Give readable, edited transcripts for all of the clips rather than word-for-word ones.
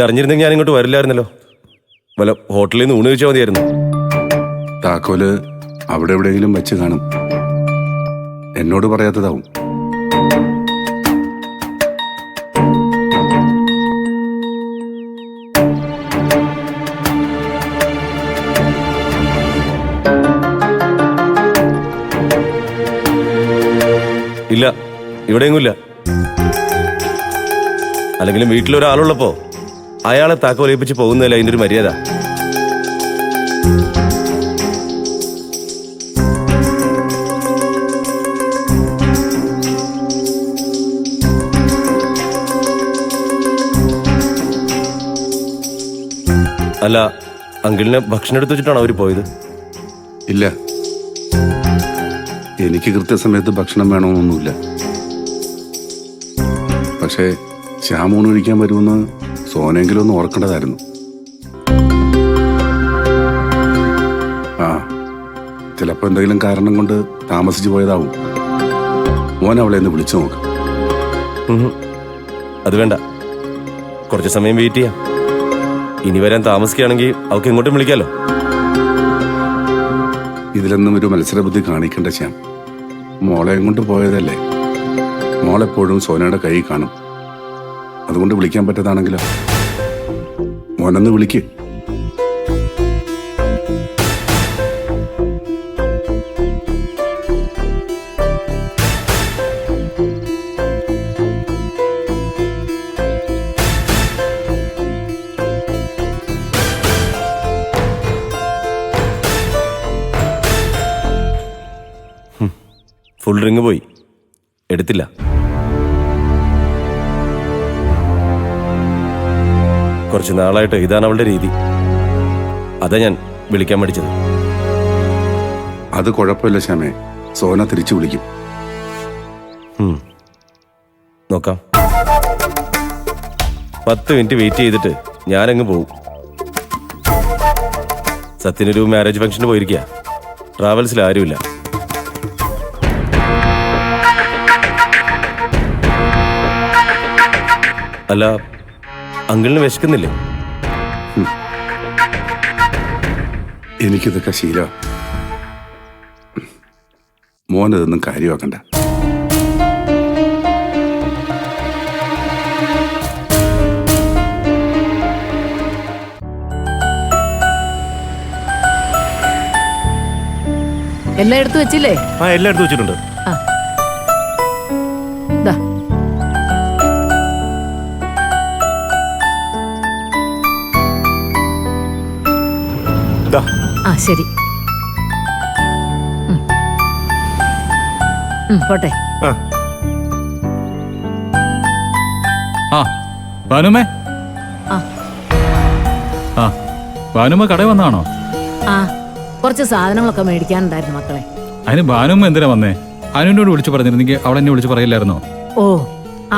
അറിഞ്ഞിരുന്നെങ്കിൽ ഞാൻ ഇങ്ങോട്ട് വരില്ലായിരുന്നല്ലോ. വല്ല ഹോട്ടലിൽ നിന്ന് ഊണ് കഴിച്ചാൽ മതിയായിരുന്നു. താക്കോല് അവിടെ എവിടെയെങ്കിലും വെച്ച് കാണും. എന്നോട് പറയാത്തതാവും. ഇല്ല, ഇവിടെയെങ്കില്ല. അല്ലെങ്കിലും വീട്ടിലൊരാളുള്ളപ്പോ അയാളെ താക്കോലേൽപ്പിച്ച് പോകുന്നതല്ല അതിൻ്റെ ഒരു മര്യാദ. അല്ല, അങ്കിളിന് ഭക്ഷണം എടുത്തു വെച്ചിട്ടാണോ അവര് പോയത്? ഇല്ല, എനിക്ക് കൃത്യസമയത്ത് ഭക്ഷണം വേണമെന്നൊന്നുമില്ല. പക്ഷേ ശ്യാമൂണ് കഴിക്കാൻ വരുമെന്ന് സോനെങ്കിലും ഒന്ന് ഓർക്കേണ്ടതായിരുന്നു. ആ, ചിലപ്പോൾ എന്തെങ്കിലും കാരണം കൊണ്ട് താമസിച്ചു പോയതാവും. മോൻ അവളെ ഒന്ന് വിളിച്ചു നോക്ക്. അത് വേണ്ട, കുറച്ച് സമയം വെയിറ്റ് ചെയ്യാം. ഇനി വരാൻ താമസിക്കുകയാണെങ്കിൽ അവൾക്ക് ഇങ്ങോട്ടും വിളിക്കാലോ. ഇതിലൊന്നും ഒരു മത്സരബുദ്ധി കാണിക്കേണ്ട ശ്യാം. മോളെ കൊണ്ട് പോയതല്ലേ. മോളെപ്പോഴും സോനയുടെ കൈ കാണും. അതുകൊണ്ട് വിളിക്കാൻ പറ്റതാണെങ്കിലോ. മോനൊന്ന് വിളിക്ക്. ഫുൾ റിങ് പോയി, എടുത്തില്ല. കുറച്ച് നാളായിട്ട് ഇതാണ് അവളുടെ രീതി. അതാ ഞാൻ വിളിക്കാൻ മടിച്ചത്. അത് കുഴപ്പമില്ല ശ്യാമേ, സോന തിരിച്ചു വിളിക്കും. നോക്കാം. 10 മിനിറ്റ് വെയിറ്റ് ചെയ്തിട്ട് ഞാനങ്ങ് പോവും. സത്യനൊരു മാരേജ് ഫംഗ്ഷന് പോയിരിക്കുക. ട്രാവൽസിൽ ആരുമില്ല. അല്ല, അങ്കിളിന് വിശക്കുന്നില്ലേ? എനിക്കിതൊക്കെ ശീല. മോനതൊന്നും കാര്യമാക്കണ്ട. എല്ലാം എടുത്തു വെച്ചില്ലേ? ആ, എല്ലാം എടുത്തു വെച്ചിട്ടുണ്ട്. ആ, ശരി. പോട്ടെ. ഭാനുമേ. ഭാനുമ കടയിൽ വന്നാണോ? ആ, കുറച്ച് സാധനങ്ങളൊക്കെ മേടിക്കാനുണ്ടായിരുന്നു മക്കളെ. അതിന് ഭാനുമ എന്തിനാ വന്നേ? അനുവിനോട് വിളിച്ചു പറഞ്ഞിരുന്നെങ്കിൽ അവൾ എന്നെ വിളിച്ചു പറയില്ലായിരുന്നോ? ഓ,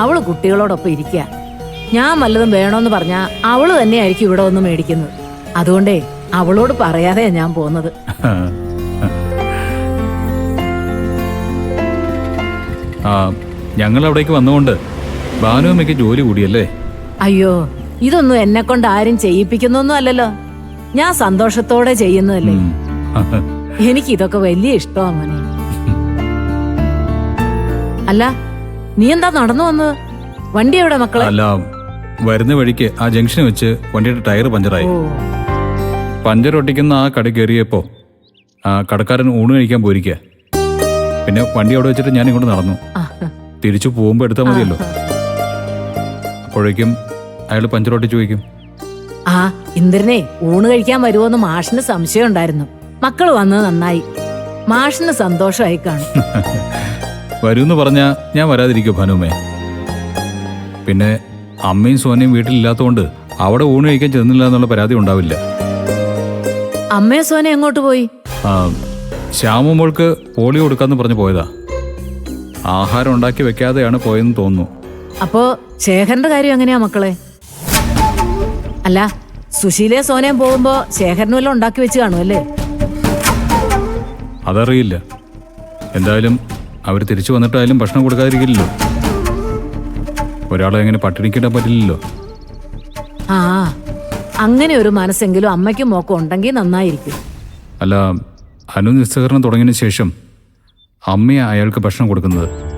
അവള് കുട്ടികളോടൊപ്പം ഇരിക്കുക. ഞാൻ വല്ലതും വേണോന്ന് പറഞ്ഞാ അവള് തന്നെയായിരിക്കും ഇവിടെ ഒന്ന് മേടിക്കുന്നത്. അതുകൊണ്ടേ അവളോട് പറയാതെയാ ഞാൻ പോകുന്നത്. ഞങ്ങൾ അവിടേക്ക് വന്നുകൊണ്ട് ഭാനുമ്മയ്ക്ക് ജോലി കൂടിയല്ലേ? അയ്യോ, ഇതൊന്നും എന്നെ കൊണ്ട് ആരും ചെയ്യിപ്പിക്കുന്നൊന്നും അല്ലല്ലോ. ഞാൻ സന്തോഷത്തോടെ ചെയ്യുന്നതല്ലേ. എനിക്ക് ഇതൊക്കെ വലിയ ഇഷ്ടമാ മോനെ. അല്ല, നീ എന്താ നടന്നു വന്നത്? വണ്ടി എവിടെ മക്കളെ? അല്ല, വരുന്ന വഴിക്ക് ആ ജംഗ്ഷന് വെച്ച് വണ്ടിയുടെ ടയർ പഞ്ചറായി. പഞ്ചർ ഒട്ടിക്കുന്ന ആ കട കയറിയപ്പോ ആ കടക്കാരൻ ഊണ് കഴിക്കാൻ പോയിരിക്കുക. പിന്നെ വണ്ടി അവിടെ വെച്ചിട്ട് ഞാൻ ഇങ്ങോട്ട് നടന്നു. തിരിച്ചു പോകുമ്പോ എടുത്താൽ മതിയല്ലോ. അപ്പോഴേക്കും അയാൾ പഞ്ചർ ഒട്ടിച്ചു വയ്ക്കും. ആ, ഇന്ദ്രനെ ഊണ് കഴിക്കാൻ വരുമോന്ന് മാഷിന് സംശയം ഉണ്ടായിരുന്നു. മക്കള് വന്നത് നന്നായി. മാഷിന് സന്തോഷമായി കാണും. വരൂന്ന് പറഞ്ഞാ ഞാൻ വരാതിരിക്കോ ഭാനുമേ? പിന്നെ അമ്മയും സോനയും വീട്ടിലില്ലാത്തതുകൊണ്ട് അവിടെ ഊണ് കഴിക്കാൻ ചെന്നില്ല എന്നുള്ള പരാതി ഉണ്ടാവില്ല. അമ്മയും സോന എങ്ങോട്ട് പോയി? ശ്യാമോൾക്ക് പോളിയോ കൊടുക്കാന്ന് പറഞ്ഞു പോയതാ. ആഹാരം ഉണ്ടാക്കി വെക്കാതെയാണ് പോയെന്ന് തോന്നുന്നു. അപ്പോ ശേഖരന്റെ കാര്യം എങ്ങനെയാ മക്കളെ? അല്ല, സുശീലയും സോനയും പോകുമ്പോ ശേഖരനും എല്ലാം ഉണ്ടാക്കി വെച്ച് കാണുമല്ലേ? അതറിയില്ല. എന്തായാലും അവർ തിരിച്ചു വന്നിട്ടായാലും ഭക്ഷണം കൊടുക്കാതിരിക്കില്ലല്ലോ. ഒരാളെ എങ്ങനെ പട്ടിണിക്കിടാൻ പറ്റില്ലല്ലോ. ആ അങ്ങനെ ഒരു മനസ്സെങ്കിലും അമ്മയ്ക്കും മോക്കും ഉണ്ടെങ്കിൽ നന്നായിരിക്കും. അല്ല, അനു നിസ്സഹകരണം തുടങ്ങിയതിന് ശേഷം അമ്മയെ അയാൾക്ക് ഭക്ഷണം കൊടുക്കുന്നത്.